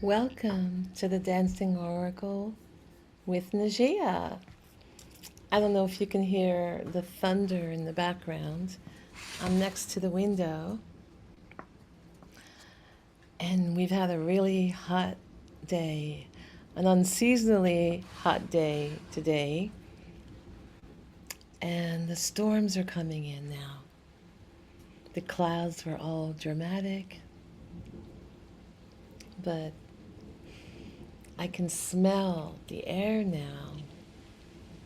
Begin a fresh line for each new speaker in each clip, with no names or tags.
Welcome to the Dancing Oracle with Najia. I don't know if you can hear the thunder in the background. I'm next to the window, and we've had a really hot day, an unseasonably hot day today, and the storms are coming in now. The clouds were all dramatic, but I can smell the air now.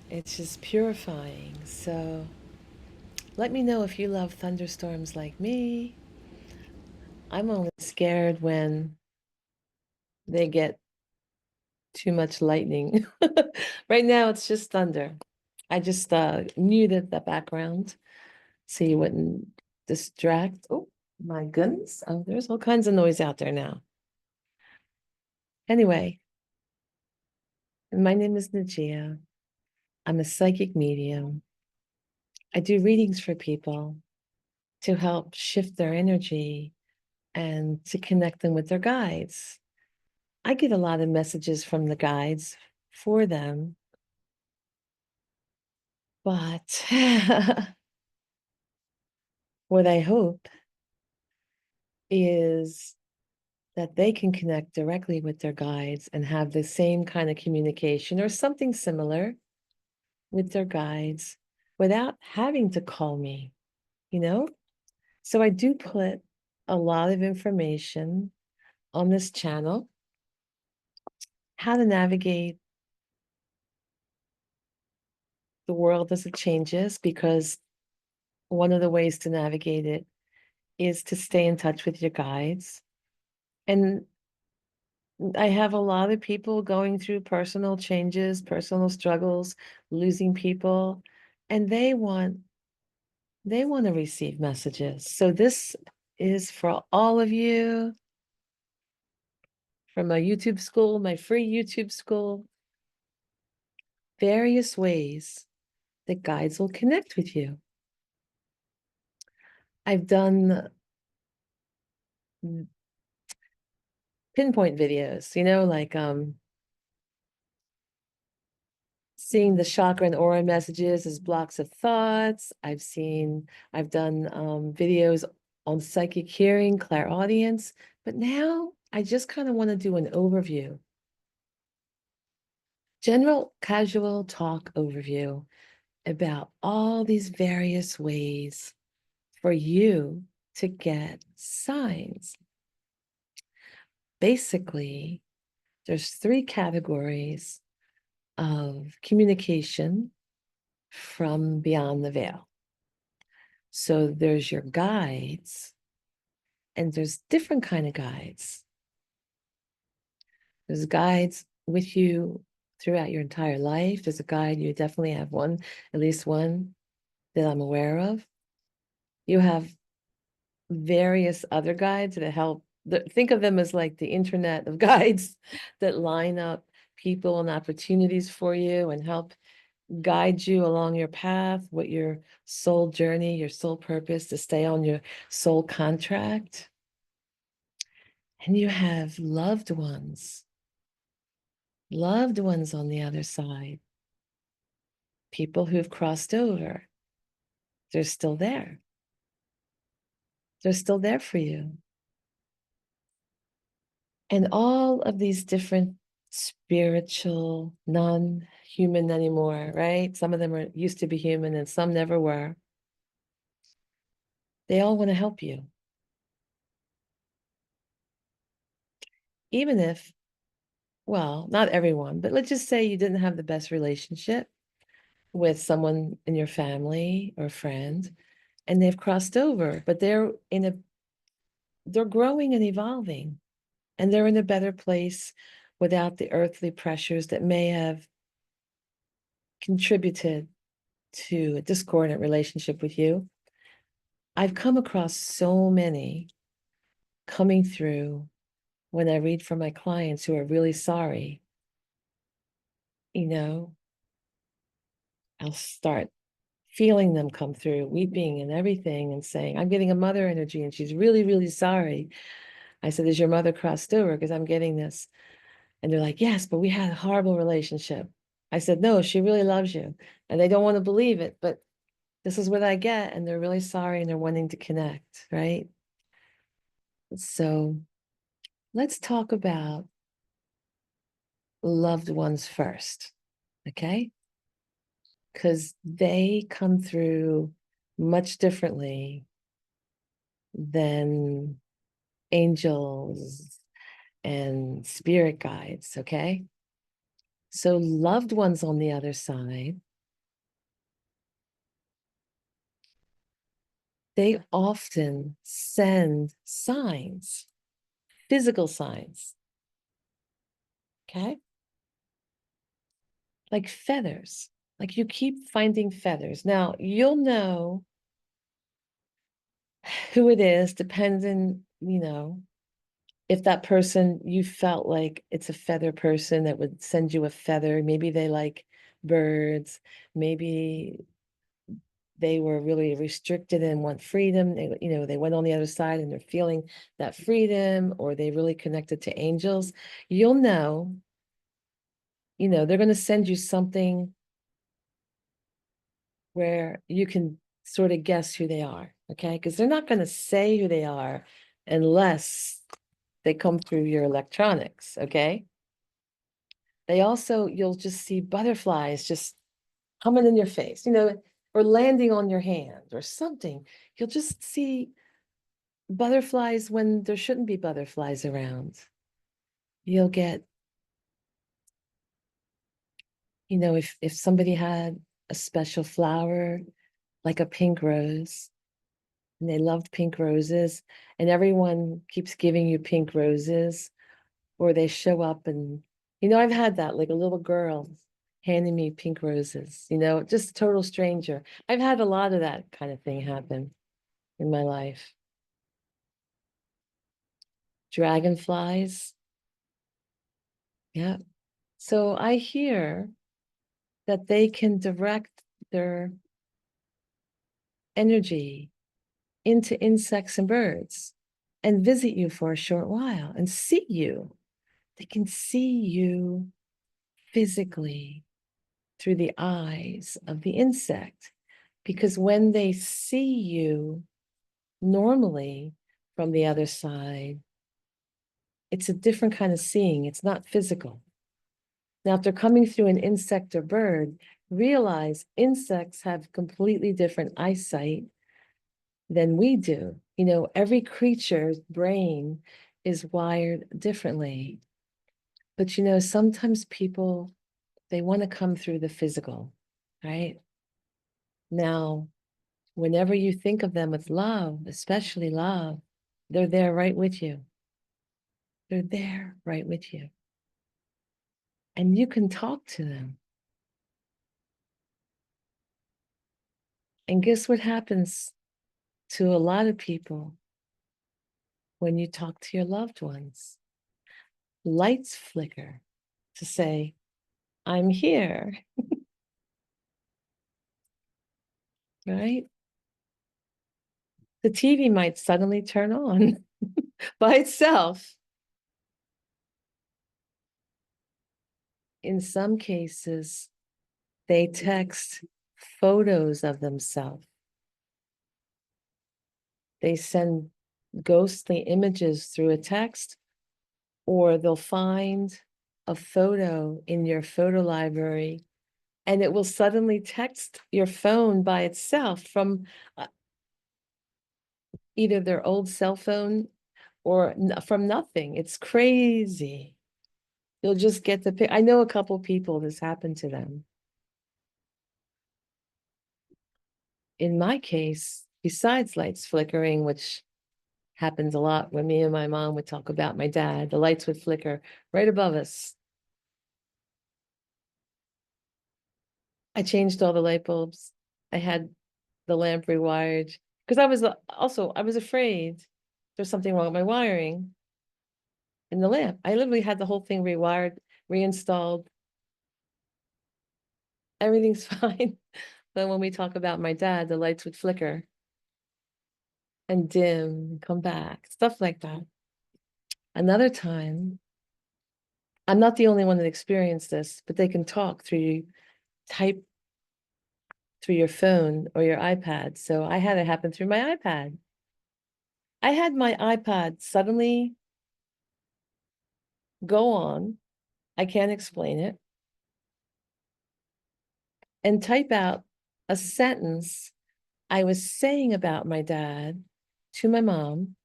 It's just purifying. So let me know if you love thunderstorms like me. I'm only scared when they get too much lightning. Right now, it's just thunder. I just muted the background so you wouldn't distract. Oh, my goodness. Oh, there's all kinds of noise out there now. Anyway, my name is Najia. I'm a psychic medium. I do readings for people to help shift their energy and to connect them with their guides. I get a lot of messages from the guides for them, but what I hope is that they can connect directly with their guides and have the same kind of communication or something similar with their guides without having to call me, you know? So I do put a lot of information on this channel, how to navigate the world as it changes, because one of the ways to navigate it is to stay in touch with your guides. And I have a lot of people going through personal changes, personal struggles, losing people, and they want to receive messages. So this is for all of you from my YouTube school, my free YouTube school, various ways that guides will connect with you. I've done pinpoint videos, like seeing the chakra and aura messages as blocks of thoughts. I've done videos on psychic hearing, clairaudience, but now I just kind of want to do an overview. General casual talk overview about all these various ways for you to get signs. Basically, there's 3 categories of communication from beyond the veil. So there's your guides, and there's different kind of guides. There's guides with you throughout your entire life. There's a guide, you definitely have one, at least one that I'm aware of. You have various other guides that help. Think of them as like the internet of guides that line up people and opportunities for you and help guide you along your path, what your soul journey, your soul purpose, to stay on your soul contract. And you have loved ones on the other side, people who've crossed over. They're still there. They're still there for you. And all of these different spiritual, non-human anymore, right? Some of them are used to be human and some never were. They all want to help you. Even if, well, not everyone, but let's just say you didn't have the best relationship with someone in your family or friend, and they've crossed over, but they're growing and evolving, and they're in a better place without the earthly pressures that may have contributed to a discordant relationship with you. I've come across so many coming through when I read for my clients who are really sorry. I'll start feeling them come through, weeping and everything, and saying, I'm getting a mother energy, and she's really, really sorry. I said, is your mother crossed over? Because I'm getting this. And they're like, yes, but we had a horrible relationship. I said, no, she really loves you. And they don't want to believe it, but this is what I get. And they're really sorry and they're wanting to connect, right? So let's talk about loved ones first, okay? Because they come through much differently than angels and spirit guides, okay? So loved ones on the other side, they often send signs, physical signs, okay? Like feathers. Like you keep finding feathers. Now, you'll know who it is, depending, if that person you felt like it's a feather person that would send you a feather. Maybe they like birds. Maybe they were really restricted and want freedom. They went on the other side and they're feeling that freedom, or they really connected to angels. You'll know, they're going to send you something where you can sort of guess who they are, okay? Because they're not going to say who they are unless they come through your electronics, okay? You'll just see butterflies just coming in your face, or landing on your hand or something. You'll just see butterflies when there shouldn't be butterflies around. You'll get, if somebody had a special flower, like a pink rose, and they loved pink roses, and everyone keeps giving you pink roses, or they show up and, I've had that, like a little girl handing me pink roses, just a total stranger. I've had a lot of that kind of thing happen in my life. Dragonflies. Yeah. So I hear that they can direct their energy into insects and birds and visit you for a short while and see you. They can see you physically through the eyes of the insect, because when they see you normally from the other side, it's a different kind of seeing. It's not physical. Now, if they're coming through an insect or bird, realize insects have completely different eyesight than we do. Every creature's brain is wired differently. But sometimes people, they want to come through the physical, right? Now, whenever you think of them with love, especially love, they're there right with you. They're there right with you. And you can talk to them. And guess what happens to a lot of people when you talk to your loved ones? Lights flicker to say, I'm here, right? The TV might suddenly turn on by itself. In some cases, they text photos of themselves. They send ghostly images through a text, or they'll find a photo in your photo library and it will suddenly text your phone by itself from either their old cell phone or from nothing. It's crazy. You'll just get the pic. I know a couple people this happened to them. In my case, besides lights flickering, which happens a lot when me and my mom would talk about my dad, the lights would flicker right above us. I changed all the light bulbs. I had the lamp rewired because I was afraid there's something wrong with my wiring in the lamp. I literally had the whole thing rewired, reinstalled. Everything's fine. But when we talk about my dad, the lights would flicker and dim and come back, stuff like that. Another time, I'm not the only one that experienced this, but they can talk through you, type through your phone or your iPad. So I had it happen through my iPad. I had my iPad suddenly go on, I can't explain it, and type out a sentence I was saying about my dad to my mom.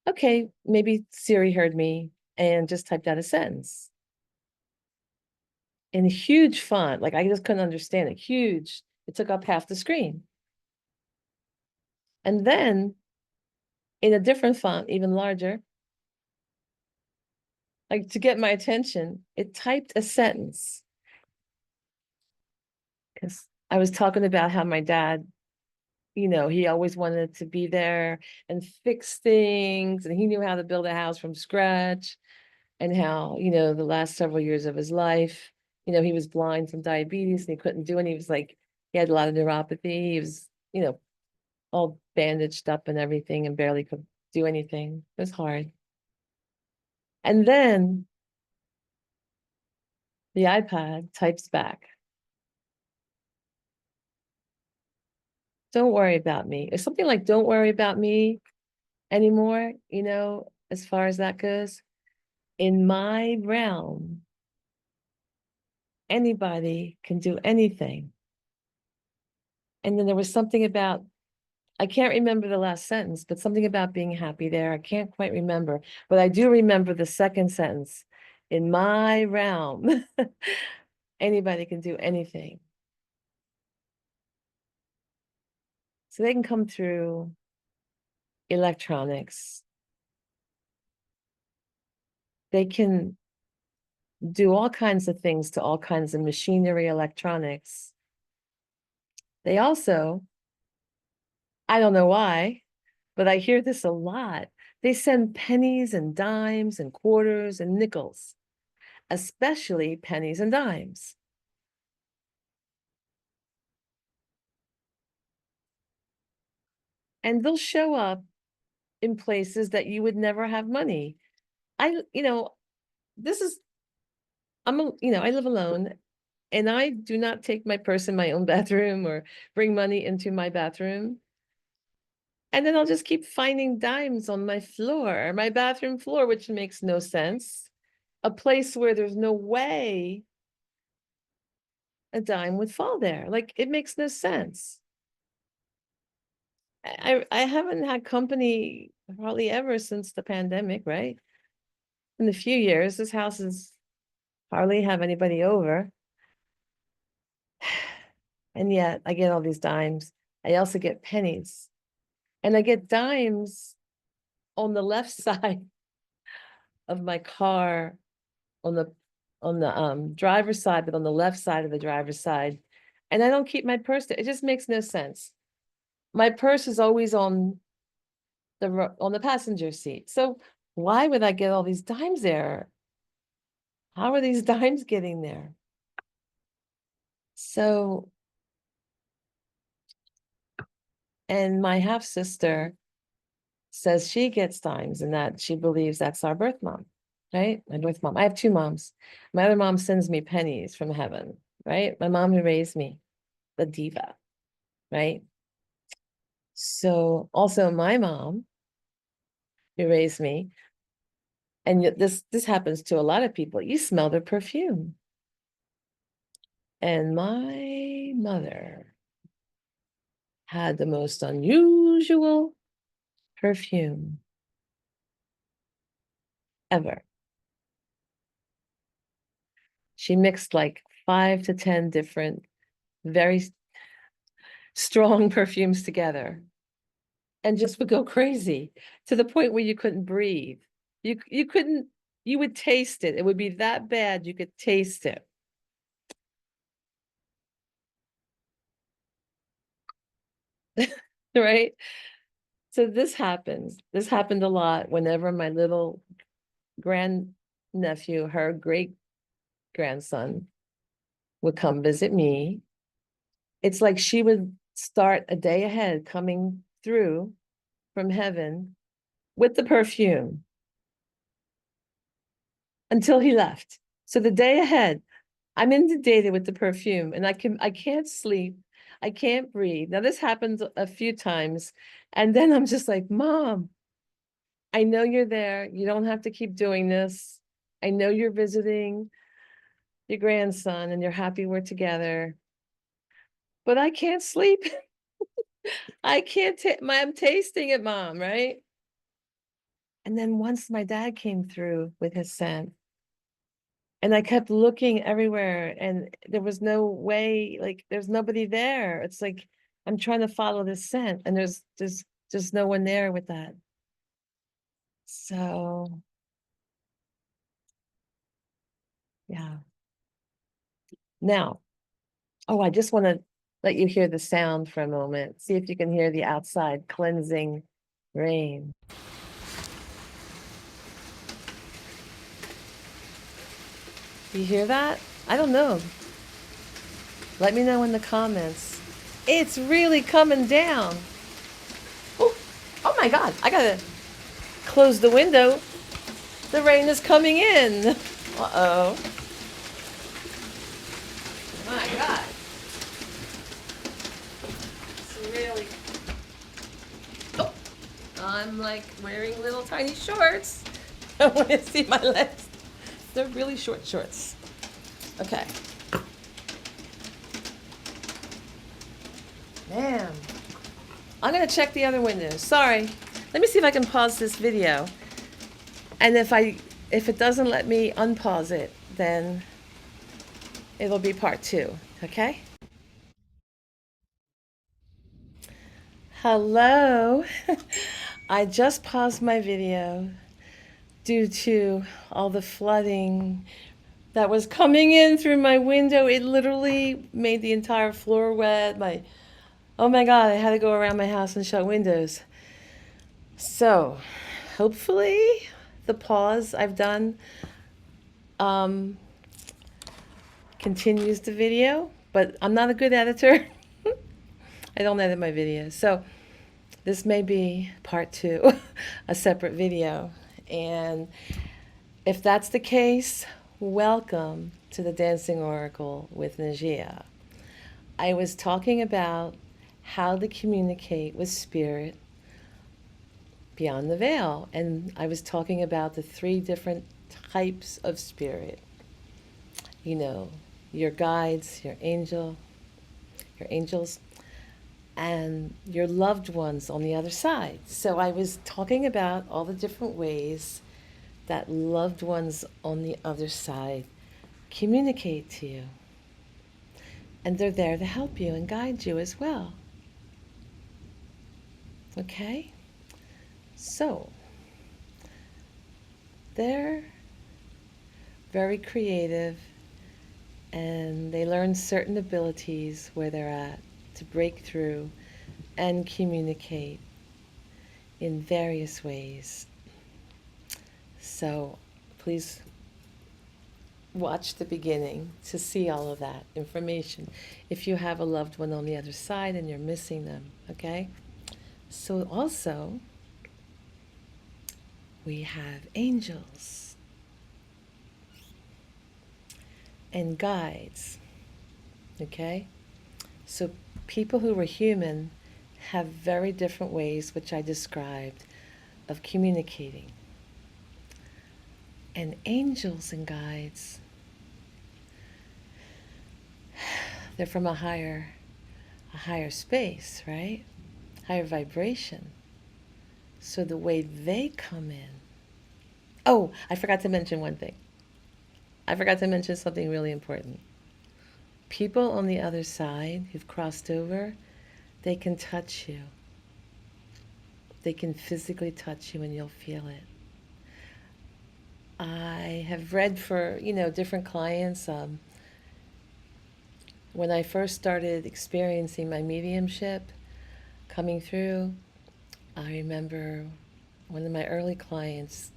Okay, maybe Siri heard me and just typed out a sentence in huge font. Like I just couldn't understand it. Huge. It took up half the screen. And then in a different font, even larger, like to get my attention, it typed a sentence. Because I was talking about how my dad, he always wanted to be there and fix things, and he knew how to build a house from scratch, and how, the last several years of his life, he was blind from diabetes and he couldn't do any. He was like, he had a lot of neuropathy. He was, all bandaged up and everything and barely could do anything. It was hard. And then the iPad types back, don't worry about me. It's something like, don't worry about me anymore, as far as that goes. In my realm, anybody can do anything. And then there was something about, I can't remember the last sentence, but something about being happy there. I can't quite remember, but I do remember the second sentence. In my realm, anybody can do anything. So they can come through electronics. They can do all kinds of things to all kinds of machinery, electronics. They also, I don't know why, but I hear this a lot. They send pennies and dimes and quarters and nickels, especially pennies and dimes. And they'll show up in places that you would never have money. I, you know, this is, I live alone, and I do not take my purse in my own bathroom or bring money into my bathroom. And then I'll just keep finding dimes on my floor, my bathroom floor, which makes no sense. A place where there's no way a dime would fall there. Like it makes no sense. I haven't had company hardly ever since the pandemic, right? In a few years, this house is hardly have anybody over. And yet I get all these dimes. I also get pennies. And I get dimes on the left side of my car, on the driver's side, but on the left side of the driver's side. And I don't keep my purse there. It just makes no sense. My purse is always on the passenger seat. So why would I get all these dimes there? How are these dimes getting there? So, and my half sister says she gets dimes and that she believes that's our birth mom, right? My birth mom. I have two moms. My other mom sends me pennies from heaven, right? My mom who raised me, the diva, right? So also my mom who raised me, and this happens to a lot of people. You smell their perfume. And my mother had the most unusual perfume ever. She mixed like 5 to 10 different, very strong perfumes together and just would go crazy to the point where you couldn't breathe. You couldn't, you would taste it. It would be that bad you could taste it. Right? So this happens. This happened a lot whenever my little grandnephew, her great grandson, would come visit me. It's like she would start a day ahead coming through from heaven with the perfume. until he left. So the day ahead, I'm inundated with the perfume and I can't sleep. I can't breathe. Now this happens a few times. And then I'm just like, Mom, I know you're there. You don't have to keep doing this. I know you're visiting your grandson and you're happy we're together, but I can't sleep. I can't I'm tasting it, Mom, right? And then once my dad came through with his scent, and I kept looking everywhere, and there was no way, like there's nobody there. It's like I'm trying to follow this scent, and there's just no one there with that. So yeah. Now, oh, I just want to let you hear the sound for a moment. See if you can hear the outside cleansing rain. You hear that? I don't know. Let me know in the comments. It's really coming down. Oh, oh my God, I gotta close the window. The rain is coming in. Uh-oh. My God. It's really... Oh, I'm like wearing little tiny shorts. I want to see my legs. They're really short shorts. Okay. Man. I'm gonna check the other windows. Sorry. Let me see if I can pause this video. And if it doesn't let me unpause it, then it'll be part 2, okay? Hello. I just paused my video due to all the flooding that was coming in through my window. It literally made the entire floor wet. Oh my God, I had to go around my house and shut windows. So, hopefully the pause I've done continues the video, but I'm not a good editor. I don't edit my videos. So this may be part 2, a separate video. And if that's the case, welcome to the Dancing Oracle with Najia. I was talking about how to communicate with spirit beyond the veil. And I was talking about the 3 different types of spirit. You know, your guides, your angels, and your loved ones on the other side. So I was talking about all the different ways that loved ones on the other side communicate to you. And they're there to help you and guide you as well. Okay? So, they're very creative and they learn certain abilities where they're at to break through and communicate in various ways. So please watch the beginning to see all of that information if you have a loved one on the other side and you're missing them, okay? So also, we have angels and guides, okay? So people who were human have very different ways, which I described, of communicating. And angels and guides, they're from a higher space, right? Higher vibration. So the way they come in. Oh, I forgot to mention one thing. I forgot to mention something really important. People on the other side who've crossed over, they can touch you. They can physically touch you and you'll feel it. I have read for, different clients. When I first started experiencing my mediumship coming through, I remember one of my early clients,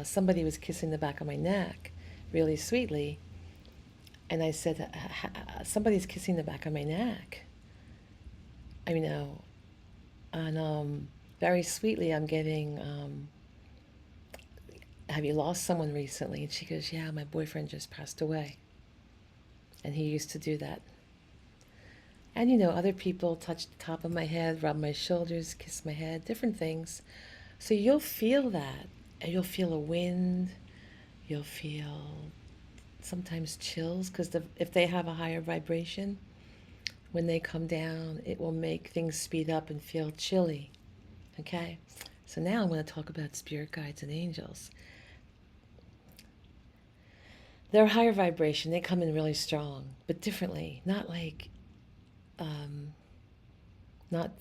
somebody was kissing the back of my neck really sweetly. And I said, somebody's kissing the back of my neck. And very sweetly I'm getting have you lost someone recently? And she goes, yeah, my boyfriend just passed away. And he used to do that. And other people touch the top of my head, rub my shoulders, kiss my head, different things. So you'll feel that. And you'll feel a wind. You'll feel sometimes chills because if they have a higher vibration, when they come down, it will make things speed up and feel chilly. Okay? So now I'm going to talk about spirit guides and angels. They're higher vibration. They come in really strong, but differently. Not like, not,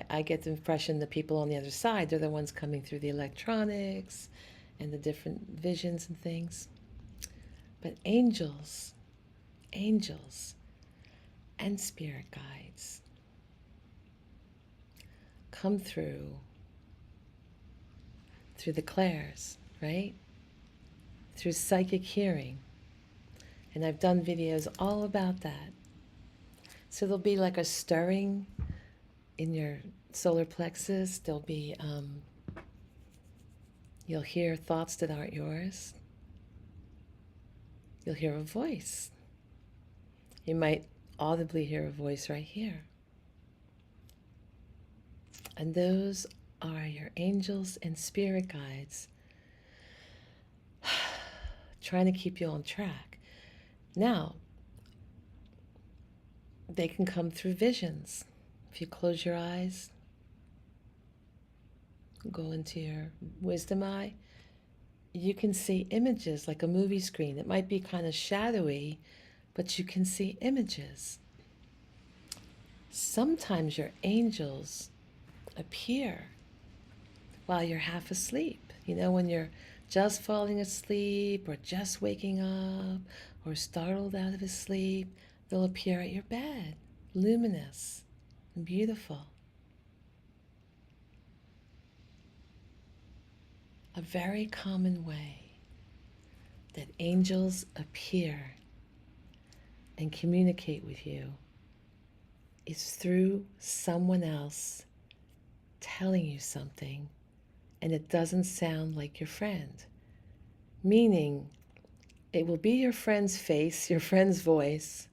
I get the impression the people on the other side, they're the ones coming through the electronics and the different visions and things. But angels, and spirit guides come through the clairs, right? Through psychic hearing. And I've done videos all about that. So there'll be like a stirring in your solar plexus. There'll be, you'll hear thoughts that aren't yours. You'll hear a voice. You might audibly hear a voice right here. And those are your angels and spirit guides trying to keep you on track. Now, they can come through visions. If you close your eyes, go into your wisdom eye, you can see images like a movie screen. It might be kind of shadowy, but you can see images. Sometimes your angels appear while you're half asleep. When you're just falling asleep or just waking up or startled out of a sleep, they'll appear at your bed, luminous and beautiful. A very common way that angels appear and communicate with you is through someone else telling you something and it doesn't sound like your friend. Meaning, it will be your friend's face, your friend's voice,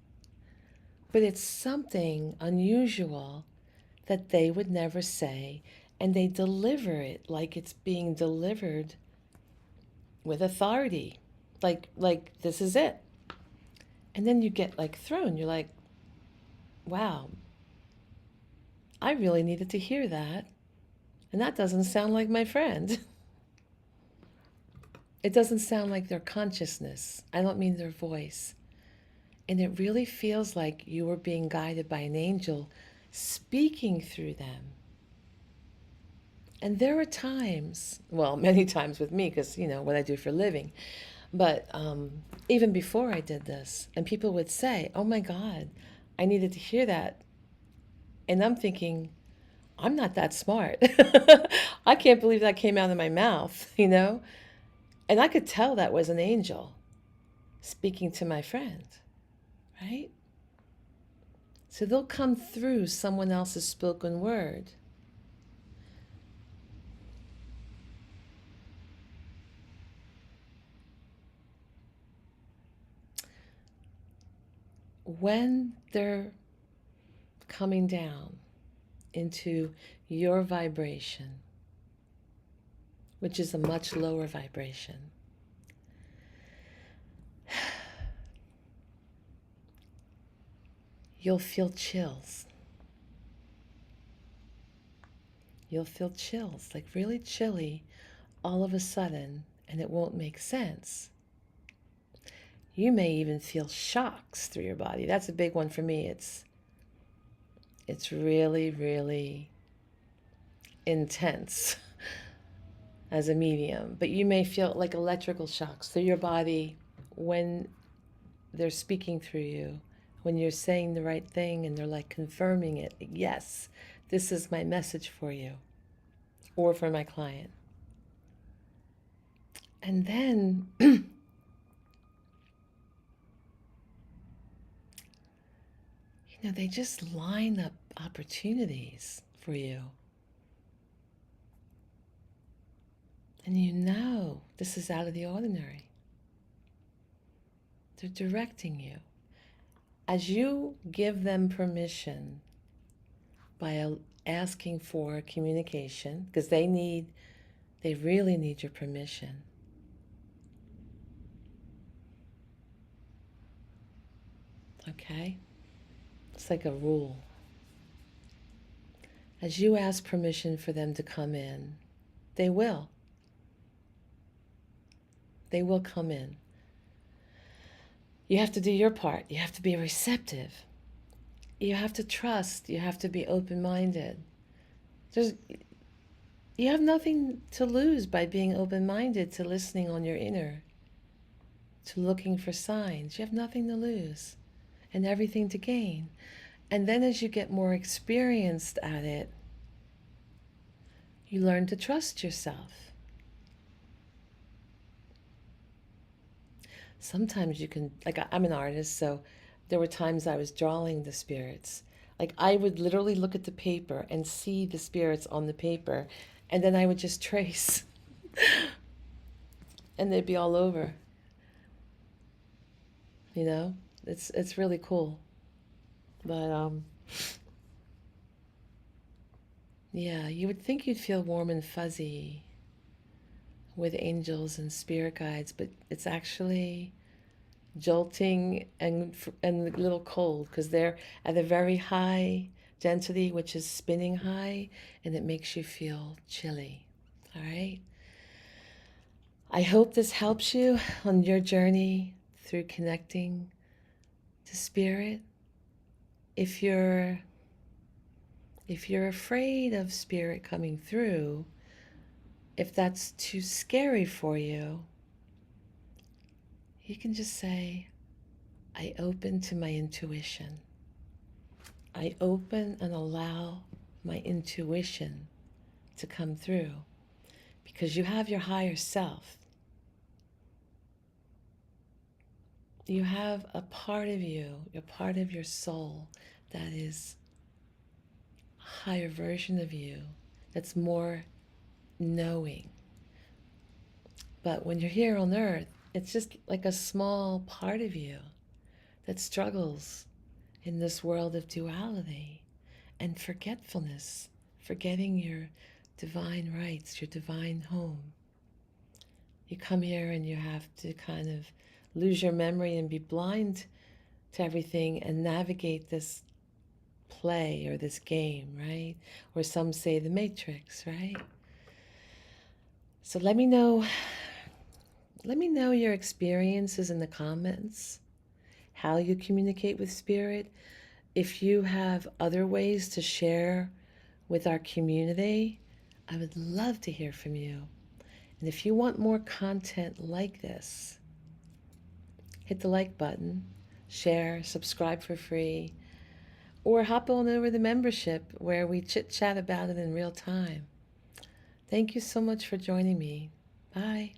but it's something unusual that they would never say, and they deliver it like it's being delivered with authority. Like this is it. And then you get like thrown. You're like, wow, I really needed to hear that. And that doesn't sound like my friend. It doesn't sound like their consciousness. I don't mean their voice. And it really feels like you were being guided by an angel speaking through them. And there are times, well, many times with me, because, what I do for a living, but even before I did this, and people would say, oh my God, I needed to hear that. And I'm thinking, I'm not that smart. I can't believe that came out of my mouth, And I could tell that was an angel speaking to my friend, right? So they'll come through someone else's spoken word. When they're coming down into your vibration, which is a much lower vibration, you'll feel chills. You'll feel chills, like really chilly all of a sudden, and it won't make sense. You may even feel shocks through your body. That's a big one for me. It's really, really intense as a medium. But you may feel like electrical shocks through your body when they're speaking through you, when you're saying the right thing and they're like confirming it. Yes, this is my message for you or for my client. And then they just line up opportunities for you. And you know this is out of the ordinary. They're directing you. As you give them permission by asking for communication, because they really need your permission. Okay? It's like a rule. As you ask permission for them to come in, they will. They will come in. You have to do your part. You have to be receptive. You have to trust. You have to be open-minded. There's, you have nothing to lose by being open-minded to listening on your inner, to looking for signs. You have nothing to lose and everything to gain. And then as you get more experienced at it, you learn to trust yourself. Sometimes you can, like, I'm an artist, so there were times I was drawing the spirits. Like, I would literally look at the paper and see the spirits on the paper, and then I would just trace, and they'd be all over. You know, it's really cool. But yeah, you would think you'd feel warm and fuzzy with angels and spirit guides, but it's actually jolting and a little cold because they're at a very high density, which is spinning high, and it makes you feel chilly. All right. I hope this helps you on your journey through connecting to spirit. If you're afraid of spirit coming through, if that's too scary for you, you can just say, I open to my intuition. I open and allow my intuition to come through because you have your higher self. You have a part of you, a part of your soul that is a higher version of you that's more knowing. But when you're here on earth, it's just like a small part of you that struggles in this world of duality and forgetfulness, forgetting your divine rights, your divine home. You come here and you have to kind of lose your memory and be blind to everything and navigate this play or this game, right? Or some say the Matrix, right? So let me know your experiences in the comments, how you communicate with spirit. If you have other ways to share with our community, I would love to hear from you. And if you want more content like this, hit the like button, share, subscribe for free, or hop on over the membership where we chit chat about it in real time. Thank you so much for joining me. Bye.